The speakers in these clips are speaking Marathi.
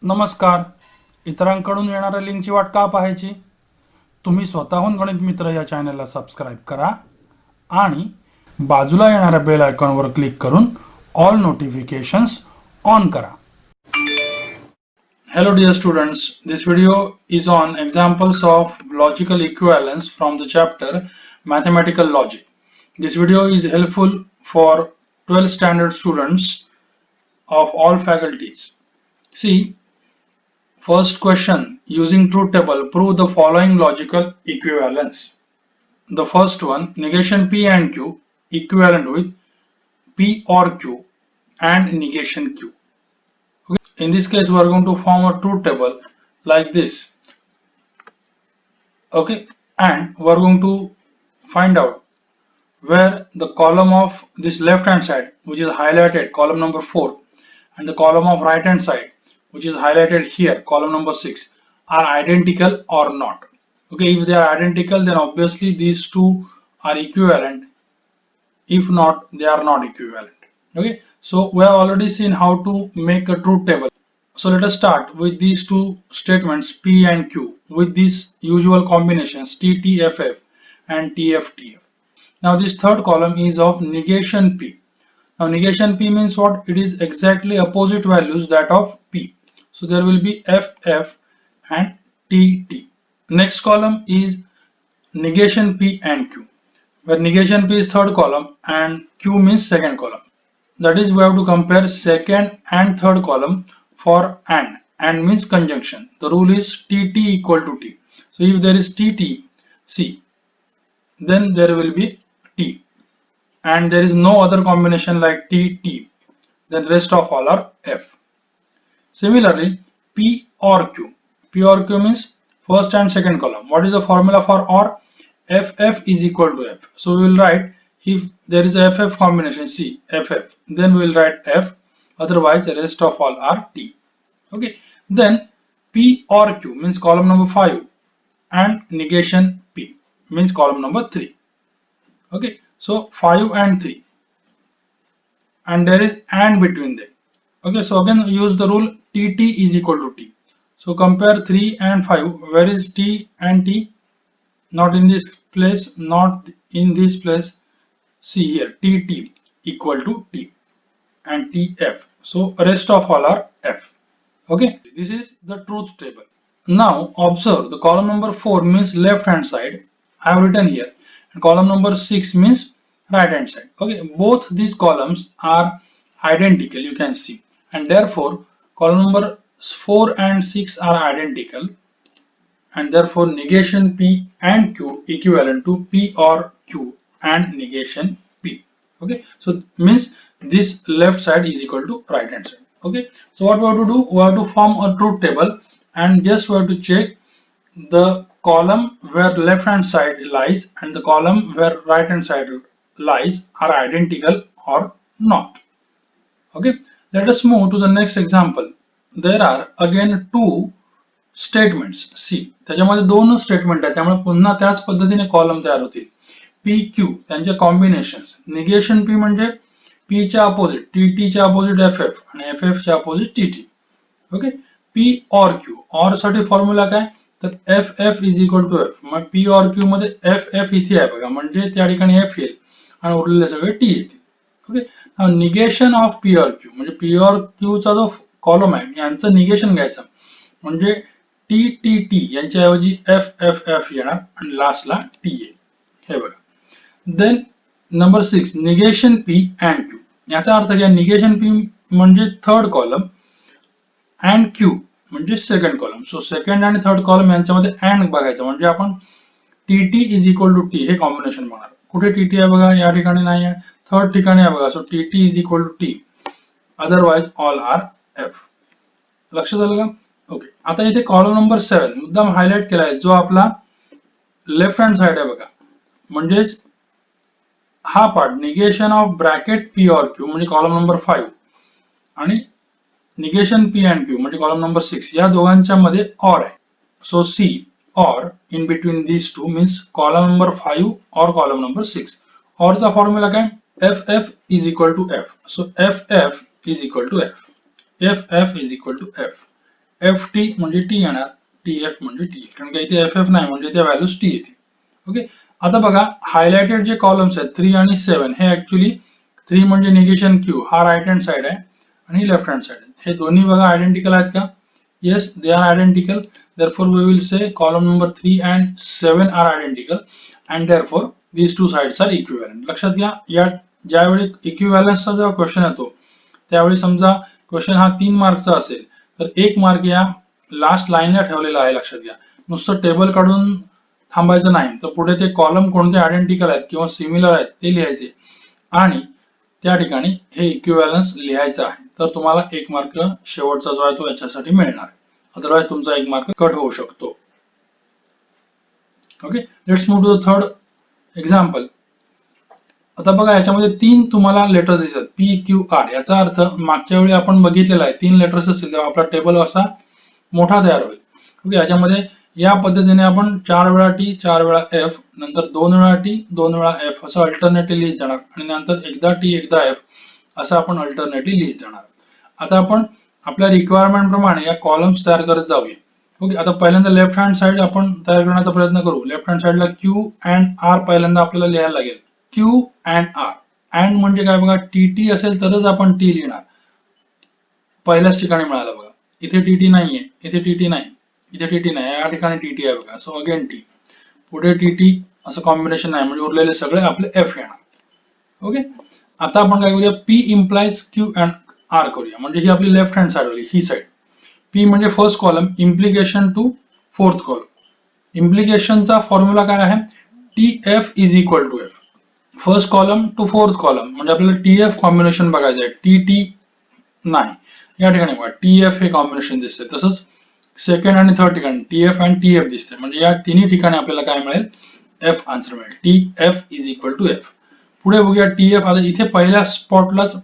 नमस्कार. इतरांकडून येणाऱ्या लिंकची वाट का पाहायची? तुम्ही स्वतःहून गणित मित्र या चॅनलला सबस्क्राईब करा आणि बाजूला येणाऱ्या बेल आयकॉनवर क्लिक करून ऑल नोटिफिकेशन्स ऑन करा. Hello dear students, this video is on examples of logical equivalence from the chapter Mathematical Logic. This video is helpful for 12th standard students of all faculties. See, first question, using truth table, prove the following logical equivalence. The first one, negation P and Q equivalent with P or Q and negation Q. Okay. In this case, we are going to form a truth table like this. Okay, and we are going to find out where the column of this left hand side, which is highlighted, column number 4, and the column of right hand side, which is highlighted here, column number 6, are identical or not. Okay, if they are identical, then obviously these two are equivalent. If not, they are not equivalent. Okay, so we have already seen how to make a truth table. So let us start with these two statements P and Q with these usual combinations T, T, F, F and T, F, T, F. Now this third column is of negation P. Now negation P means what? It is exactly opposite values that of P. So there will be F, F and T, T. Next column is negation P and Q, where negation P is third column and Q means second column. That is, we have to compare second and third column for and means conjunction. The rule is TT equal to T. So if there is TT, see, then there will be T, and there is no other combination like TT, then rest of all are F. Similarly, P or Q. P or Q means first and second column. What is the formula for OR? FF is equal to F. So we will write, if there is a FF combination, C, FF, then we will write F, otherwise the rest of all are T. Okay, then P or Q means column number 5 and negation P means column number 3. Okay, so 5 and 3, and there is and between them. Okay, so again use the rule TT is equal to T. So compare 3 and 5. Where is T and T? Not in this place, not in this place. See here, TT equal to T and TF. So rest of all are F. Okay, this is the truth table. Now observe, the column number 4 means left hand side. I have written here, and column number 6 means right hand side. Okay, both these columns are identical, you can see, and therefore column number 4 and 6 are identical, and therefore negation P and Q equivalent to P or Q and negation P. Okay, so means this left side is equal to right hand side. Okay, so what we have to do, we have to form a truth table, and just we have to check the column where left hand side lies and the column where right hand side lies are identical or not. Okay, let us move to the next example. There are again two statements. See, त्याच्यामध्ये दोन स्टेटमेंट आहेत, त्यामुळे पुन्हा त्याच पद्धतीने कॉलम तयार होतील. पी क्यू त्यांचे कॉम्बिनेशन्स. निगेशन पी म्हणजे पी च्या अपोजिट, टी टी च्या अपोजिट एफ एफ आणि एफ एफ च्या opposite T T. Okay, P or Q. Or साठी फॉर्म्युला काय? तर F F is equal to F. मग पी ऑर क्यू मध्ये एफ एफ इथे आहे बघा, म्हणजे त्या ठिकाणी एफ येईल आणि उरलेले सगळे टी येतील. Okay, negation of P or Q म्हणजे पी ऑर क्यू चा जो कॉलम आहे यांचं निगेशन घ्यायचं, म्हणजे टी टी टी यांच्याऐवजी एफ एफ एफ येणार आणि लास्टला टी येईल. हे बघा. Then number 6, negation P and Q. याचा अर्थ काय? निगेशन पी म्हणजे थर्ड कॉलम अँड क्यू म्हणजे सेकंड कॉलम. सो सेकंड आणि थर्ड कॉलम यांच्यामध्ये अँड बघायचं, म्हणजे आपण T T is equal to T हे कॉम्बिनेशन बघणार. कुठे टी टी आहे बघा, या ठिकाणी नाही आहे, थर्ड ठिकाणी आहे बघा. So T T is equal to T, otherwise all are F. लक्षात आलं का? ओके, आता इथे कॉलम नंबर 7 मुद्दाम हायलाइट केला आहे, जो आपला लेफ्ट हँड साइड आहे बघा, म्हणजेच हा part negation of bracket P or Q म्हणजे कॉलम नंबर 5 आणि निगेशन पी अँड क्यू म्हणजे कॉलम नंबर 6, या दोघांच्या मध्ये ऑर आहे. So see or in between these two means column number 5 और कॉलम नंबर 6. ऑर चा फॉर्म्युला काय? F F is equal to F. So F F is equal to F. F F is equal to F. F T म्हणजे टी येणार, टी एफ म्हणजे टी, कारण का इथे एफ एफ नाही म्हणजे त्या व्हॅल्यूज टी येतील. ओके, आता बघा हायलाइटेड जे कॉलम्स आहेत 3 आणि 7 हे ऍक्च्युली 3 म्हणजे निगेशन क्यू हा राईट हँड साइड आहे आणि लेफ्ट हँड साइड आहे. हे दोन्ही बघा आयडेंटिकल आहेत का? Yes, they are identical. Therefore we will say column number 3 and 7 are identical and therefore these two sides are equivalent. लक्षात घ्या, या ज्यावेळी इक्विव्हॅलन्सचा जेव्हा क्वेश्चन येतो त्यावेळी समजा क्वेश्चन हा 3 मार्कचा असेल तर 1 मार्क या लास्ट लाईनला ठेवलेला आहे. लक्षात घ्या, नुसतं टेबल काढून थांबायचं नाही, तर पुढे ते कॉलम कोणते आयडेंटिकल आहेत किंवा सिमिलर आहेत ते लिहायचे आणि त्या ठिकाणी हे इक्विव्हॅलन्स लिहायचं आहे. तर तुम्हाला 1 मार्क शेवटचा जो आहे तो याच्यासाठी मिळणार. अदरवाइज तुमचा 1 मार्क कट होऊ शकतो. Okay, let's move to the third example. आता बघा याच्यामध्ये 3 तुम्हाला लेटर्स दिसतात पी क्यू आर. याचा अर्थ मागच्या वेळी आपण बघितलेला आहे 3 लेटर्स असतील तेव्हा आपला टेबल असा मोठा तयार होईल. ओके, याच्यामध्ये या पद्धतीने आपण 4 वेळा टी 4 वेळा एफ नंतर 2 वेळा टी 2 वेळा एफ असं अल्टरनेटली लिहित जाणार आणि नंतर एकदा टी एकदा एफ असं आपण अल्टरनेटली लिहित जाणार. आता आपण आपल्या रिक्वायरमेंट प्रमाणे या कॉलम्स तयार करत जाऊया. ओके, आता पहिल्यांदा लेफ्ट हँड साइड आपण तयार करण्याचा प्रयत्न करू. लेफ्ट हँड साइडला क्यू अँड आर पहिल्यांदा आपल्याला लिहायला लागेल. Q and R. अँड म्हणजे काय बघा, टी टी असेल तरच आपण टी लिहिणार. पहिल्याच ठिकाणी मिळालं बघा, इथे टी टी नाहीये, इथे टी टी नाही, इथे टी टी नाही, या ठिकाणी टी टी आहे बघा. सो अगेन टी, पुढे टी टी असं कॉम्बिनेशन नाही म्हणजे उरलेले सगळे आपले एफ येणार. ओके, आता आपण काय करूया, P implies Q and R करूया. म्हणजे ही आपली लेफ्ट हँड साइड होईल, ही साइड. पी म्हणजे first column, implication to fourth column. इम्प्लिकेशनचा फॉर्म्युला काय आहे, T F is equal to F. First column to fourth column म्हणजे आपल्याला टी एफ कॉम्बिनेशन बघायचं आहे, टी टी नाही. या ठिकाणी बघा टी एफ हे कॉम्बिनेशन दिसते. तसंच सेकंड आणि थर्ड ठिकाणी टी एफ आणि टी एफ दिसते. म्हणजे या तिन्ही ठिकाणी आपल्याला काय मिळेल, एफ आन्सर मिळेल. T F is equal to F. पुढे बघूया टी एफ. आता इथे पहिल्या स्पॉटलाच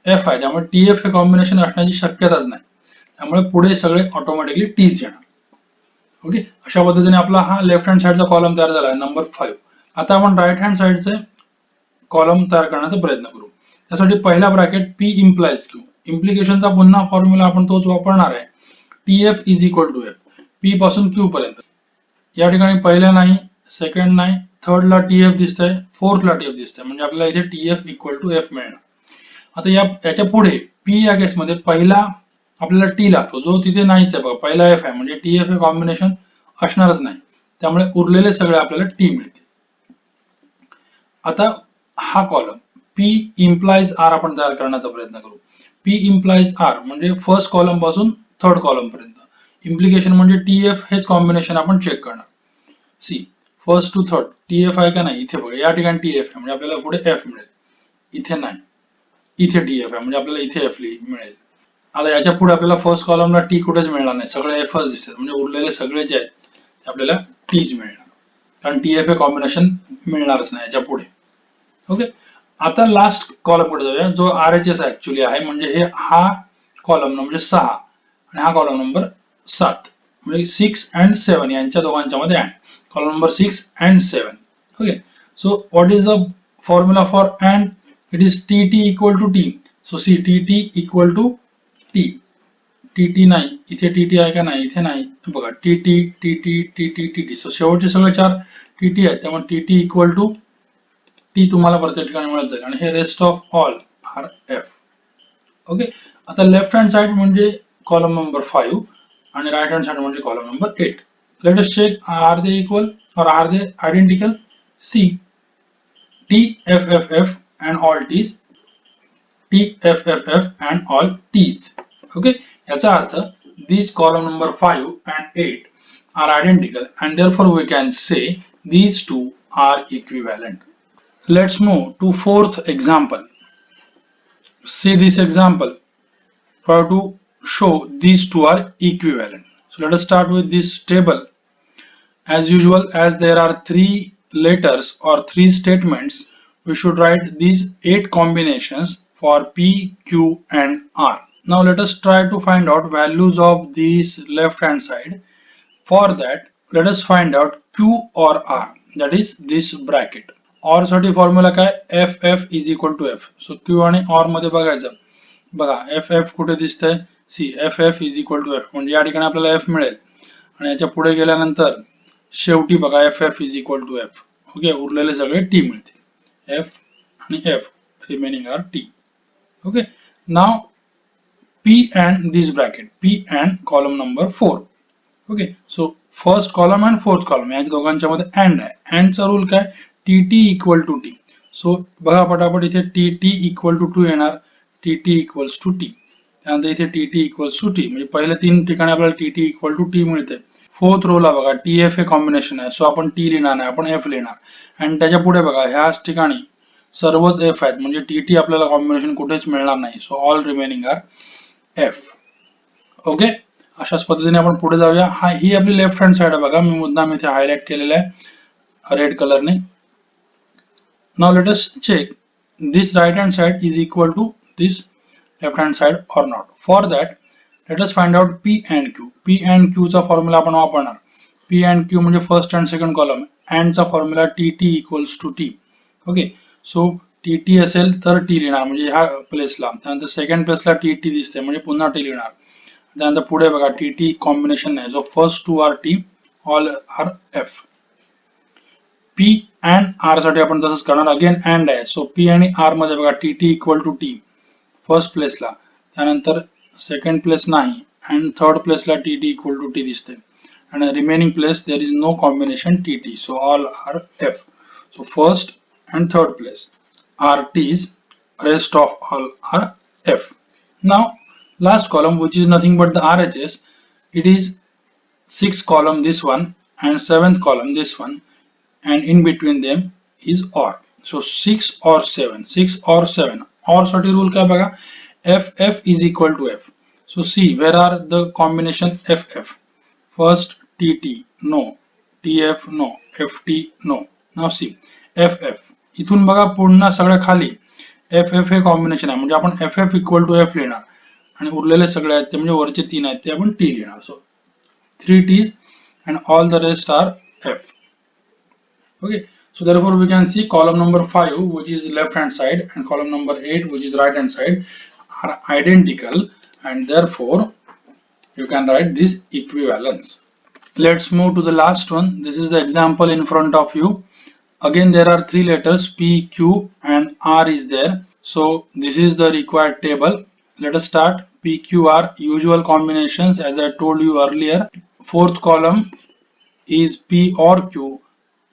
एफ आहे त्यामुळे टी एफ हे कॉम्बिनेशन असण्याची शक्यताच नाही, त्यामुळे पुढे सगळे ऑटोमॅटिकली टीच येणार. ओके, अशा पद्धतीने आपला हा लेफ्ट हँड साइडचा कॉलम तयार झाला आहे नंबर 5. आता आपण राईट हँड साइडचे कॉलम तयार करण्याचा प्रयत्न करू. त्यासाठी पहिला ब्रॅकेट पी इम्प्लाइज क्यू. इम्प्लिकेशनचा पुन्हा फॉर्म्युला आपण तोच वापरणार आहे, T F is equal to F. P पासून क्यू पर्यंत. या ठिकाणी पहिल्या नाही, सेकंड नाही, थर्ड ला टी एफ दिसतंय, फोर्थ ला टी एफ दिसतंय म्हणजे आपल्याला इथे T F equal to F मिळणार. आता याच्या पुढे पी या केसमध्ये पहिला आपल्याला टी लागतो जो तिथे नाहीच आहे बघा, पहिला एफ आहे म्हणजे टी एफ हे कॉम्बिनेशन असणारच नाही, त्यामुळे उरलेले सगळे आपल्याला टी मिळतील. आता हा कॉलम पी इम्प्लाइज आर आपण तयार करण्याचा प्रयत्न करू. पी इम्प्लाइज आर म्हणजे फर्स्ट कॉलम पासून थर्ड कॉलम पर्यंत. इम्प्लिकेशन म्हणजे टी एफ हेच कॉम्बिनेशन आपण चेक करणार. See, first to third T F आहे का नाही, इथे बघा या ठिकाणी टी एफ आहे म्हणजे आपल्याला पुढे एफ मिळेल, इथे नाही, इथे टी एफ आहे म्हणजे आपल्याला इथे एफ मिळेल. आता याच्या पुढे आपल्याला फर्स्ट कॉलमला टी कुठेच मिळणार नाही, सगळे एफच दिसतात म्हणजे उरलेले सगळे जे आहेत ते आपल्याला टीच मिळणार, कारण टी एफ हे कॉम्बिनेशन मिळणारच नाही याच्या पुढे. ओके, आता लास्ट कॉलम कडे जाऊया जो आर एच एस ऍक्च्युली आहे. म्हणजे हे हा कॉलम म्हणजे 6 आणि हा कॉलम नंबर 7 म्हणजे 6 अँड 7 यांच्या दोघांच्या मध्ये and. Column number 6 and 7. Okay, so what is the formula for and? It is T T equal to T. So C, T T equal to T. T T नाही, इथे टी टी आहे का नाही, इथे नाही, बघा T T T T T T T T. So शेवटचे सगळे 4 टी टी आहेत त्यामुळे T T equal to T तुम्हाला प्रत्येक ठिकाणी मिळत जाईल आणि हे rest of all are F. Okay, आता लेफ्ट हँड साइड म्हणजे कॉलम नंबर 5 आणि राईट हँड साइड म्हणजे column number 8. Let us check, are they equal or are they identical? See, T F F F and all Ts, T F F F and all Ts. Okay, याचा अर्थ these column number 5 and 8 are identical and therefore we can say these two are equivalent. Let's move to fourth example. See this example for to show these two are equivalent. So let us start with this table. As usual, as there are 3 letters or 3 statements, we should write these 8 combinations for P, Q and R. Now let us try to find out values of these left hand side. For that, let us find out Q or R, that is this bracket. OR साठी फॉर्म्युला काय, F F is equal to F. So Q आणि ऑर मध्ये बघायचं, बघा एफ एफ कुठे दिसतंय, see F F is equal to F, म्हणजे या ठिकाणी आपल्याला एफ मिळेल आणि याच्या पुढे गेल्यानंतर शेवटी बघा F F is equal to F. Okay, उरलेले सगळे टी मिळतील. एफ आणि F remaining are T. Okay, नाव P and this bracket, P and column number 4. Okay, so first column and fourth column या दोघांच्या मध्ये and आहे. and चा रूल काय, tt equal to t. So बघा पटापट इथे tt equal to 2 येणार, tt equals to t. त्यानंतर इथे tt equals to t, म्हणजे पहिल्या तीन ठिकाणी आपल्याला tt equal to t मिळते. फोर्थ रो ला बघा tf हे कॉम्बिनेशन आहे, सो आपण t लिहिणार नाही, आपण f लिहिणार. आणि त्याच्या पुढे बघा ह्याच ठिकाणी सर्वच f आहेत, म्हणजे tt आपल्याला कॉम्बिनेशन कुठेच मिळणार नाही. So all remaining are F. Okay, अशाच पद्धतीने आपण पुढे जाऊया. हा ही आपली लेफ्ट हँड साइड आहे बघा, मी मुद्दाम इथे हायलाइट केलेलं आहे रेड कलरने. Now let us check this right hand side is equal to this left hand side or not. For that let us find out P and Q. P and Q चा फॉर्म्युला आपण वापरणार. पी अँड क्यू म्हणजे first and second column, and चा formula T T equals to T. Okay, so T T असेल तर टी लिहिणार म्हणजे ह्या प्लेसला, त्यानंतर सेकंड प्लेसला टी टी दिसते म्हणजे पुन्हा टी लिहिणार. त्यानंतर पुढे बघा टी टी कॉम्बिनेशन आहे, जो first two are T, all are F. P and R साठी आपण तसंच करणार, अगेन अँड आहे, सो पी आणि आर मध्ये बघा T T equal to T first प्लेसला, त्यानंतर सेकंड प्लेस नाही, अँड थर्ड प्लेसला T T equal to T दिसते. आणि remaining place there is no combination T T, so all are F. So first and third place are T's, rest of all are F. Now last column, which is nothing but the RHS, it is 6th column this one and 7th column this one, and in between them is OR. So 6 or 7, 6 or 7, OR साठी rule काय बघा, FF is equal to F. So see where are the combination FF. First TT no, TF no, FT no. Now see FF, इथून बघा पुन्हा सगळं खाली एफ एफ हे कॉम्बिनेशन आहे, म्हणजे आपण F F equal to F लिहिणार आणि उरलेले सगळे आहेत ते म्हणजे वरचे तीन आहेत ते आपण टी लिहिणार. So 3 T's and all the rest are F. Okay, so therefore we can see column number 5, which is left hand side, and column number 8, which is right hand side, are identical, and therefore you can write this equivalence. Let's move to the last one. This is the example in front of you. Again there are three letters P, Q and R is there. So this is the required table. Let us start. P, Q, R, usual combinations as I told you earlier. Fourth column is P or Q.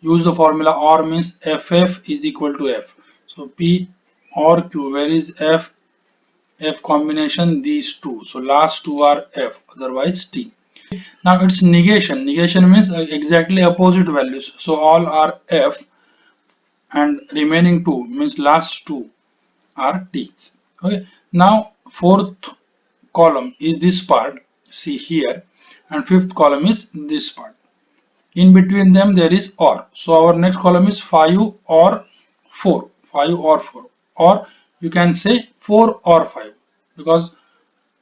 Use the formula OR means FF is equal to F. So P or Q, where is F? F combination, these two. So last two are F, otherwise T. Now it's negation. Negation means exactly opposite values. So all are F, and remaining two means last two are T's. Okay, now fourth column is this part, see here, and fifth column is this part. In between them there is OR. So our next column is 5 or 4, 5 or 4, or you can say 4 or 5, because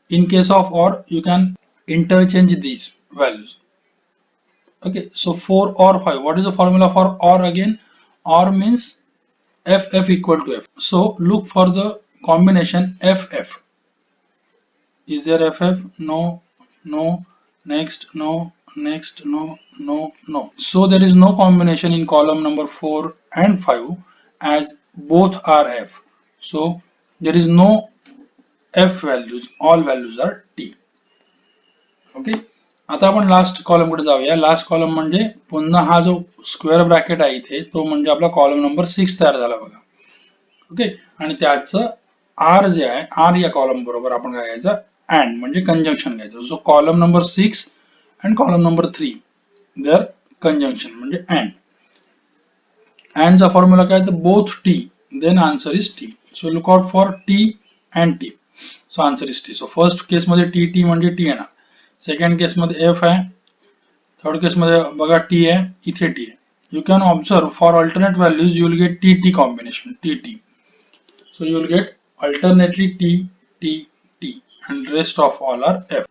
in case of OR you can interchange these values. Okay, so 4 or 5. What is the formula for OR again? OR means FF equal to F. So look for the combination FF. Is there FF? No, no, next, no, next, no, no, no. So there is no combination in column number 4 and 5 as both are F. So there is no F values, all values are T. Okay. आता आपण लास्ट कॉलम कडे जाऊया. लास्ट कॉलम म्हणजे पुन्हा हा जो स्क्वेअर ब्रॅकेट आहे इथे तो म्हणजे आपला कॉलम नंबर 6 तयार झाला बघा. ओके, आणि त्याचं आर जे आहे, आर या कॉलम बरोबर आपण काय घ्यायचं, अँड म्हणजे कंजंक्शन घ्यायचं. So column number 6 and column number 3 there conjunction म्हणजे अँड. अँड चा फॉर्म्युला काय, तर both T then answer is T. So look out for T and T. So answer is T. So first case मध्ये टी टी म्हणजे टी येणार, सेकंड केस मध्ये एफ आहे, थर्ड केस मध्ये बघा टी आहे, इथे टी आहे. You can observe for alternate values you will get TT combination, TT. So you will get alternately T, T, T, and rest of all are F,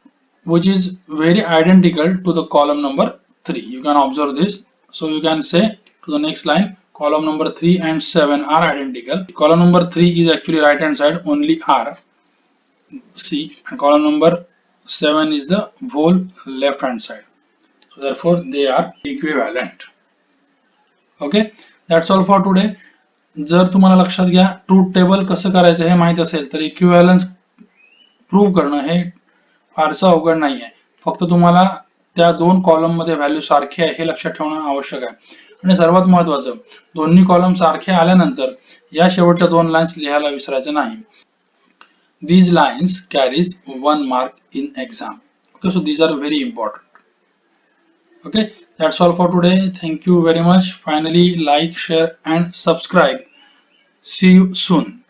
which is very identical to the column number 3. You can observe this. So you can say to the next line, column number 3 and 7 are identical. Column number 3 is actually right hand side, only R, C, and column number 7 is the whole left hand side. So therefore they are equivalent. Okay, that's all for today. जर तुम्हाला लक्षात घ्या ट्रूथ टेबल कसं करायचं हे माहित असेल तर इक्विव्हॅलन्स प्रूव्ह करणं हे फारसं अवघड नाही आहे. फक्त तुम्हाला त्या दोन कॉलम मध्ये व्हॅल्यू सारखी आहे हे लक्षात ठेवणं आवश्यक आहे. आणि सर्वात महत्त्वाचं, दोन्ही कॉलम सारखे आल्यानंतर या शेवटच्या दोन लाईन्स लिहायला विसरायचं नाही. These lines carries 1 mark in exam. Okay, so these are very important. Okay, that's all for today. Thank you very much. Finally, like, share and subscribe. See you soon.